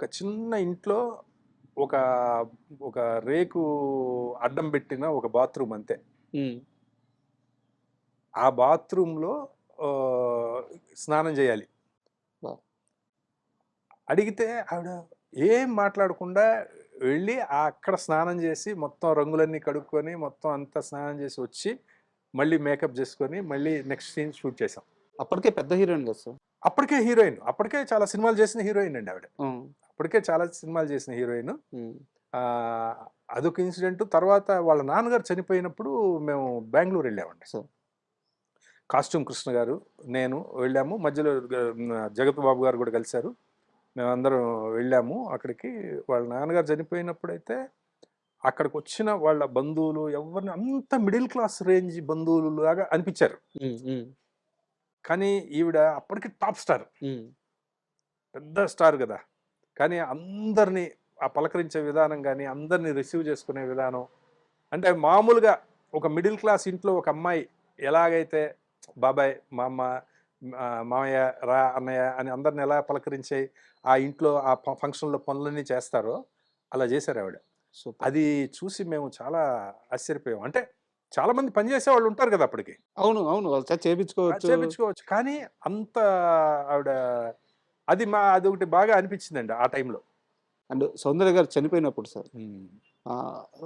ఒక చిన్న ఇంట్లో ఒక ఒక రేకు అడ్డం పెట్టిన ఒక బాత్రూమ్ అంతే. హ్మ్. ఆ బాత్రూంలో ఆహ్, స్నానం చేయాలి. వావ్! అడిగితే ఆవిడ ఏం మాట్లాడకుండా వెళ్ళి అక్కడ స్నానం చేసి మొత్తం రంగులన్నీ కడుక్కొని మొత్తం అంతా స్నానం చేసి వచ్చి మళ్ళీ మేకప్ చేసుకొని మళ్ళీ నెక్స్ట్ సీన్ షూట్ చేసాం. అప్పటికే పెద్ద హీరోయిన్ కదా సార్. అప్పటికే హీరోయిన్. అప్పటికే చాలా సినిమాలు చేసిన హీరోయిన్ అండి ఆవిడ. హ్మ్. అప్పటికే చాలా సినిమాలు చేసిన హీరోయిన్. హ్మ్. ఆహ్, అదొక ఇన్సిడెంట్. తర్వాత వాళ్ళ నాన్నగారు చనిపోయినప్పుడు మేము బెంగుళూరు వెళ్ళామండి. సార్. కాస్ట్యూమ్ కృష్ణ గారు, నేను వెళ్ళాము. మధ్యలో జగపతి బాబు గారు కూడా కలిసారు. మేమందరం వెళ్ళాము అక్కడికి. వాళ్ళ నాన్నగారు చనిపోయినప్పుడైతే అక్కడికొచ్చిన వాళ్ళ బంధువులు ఎవరిని అంత మిడిల్ క్లాస్ రేంజ్ బంధువులులాగా అనిపించారు. హ్మ్. హ్మ్. కానీ ఈవిడ అప్పటికి టాప్ స్టార్. హ్మ్. పెద్ద స్టార్ గదా! కానీ అందరిని పలకరించే విధానం గాని, అందరిని రిసీవ్ చేసుకునే విధానం, అంటే మామూలుగా ఒక మిడిల్ క్లాస్ ఇంట్లో ఒక అమ్మాయి ఎలాగైతే బాబాయ్, మా అమ్మ, మామయ్య, రా అన్నయ్య అని అందరిని ఎలా పలకరించే ఆ ఇంట్లో ఆ ఫంక్షన్‌లో పనులన్నీ చేస్తారో అలా చేశారావిడ. సూపర్. అది చూసి మేము చాలా ఆశ్చర్యపోయాం. అంటే చాలా మంది పని చేసేవాళ్ళు ఉంటారు గదా! అప్పటికి. అవును. అవును. వాళ్ళ చేత చేపించుకోవచ్చు. చేపించుకోవచ్చు. కానీ అంత ఆవిడ అదొకటి బాగా అనిపించిందండి ఆ టైంలో. అండ్ సౌందర్య గారు చనిపోయినప్పుడు సార్ హ్మ్. ఆహ్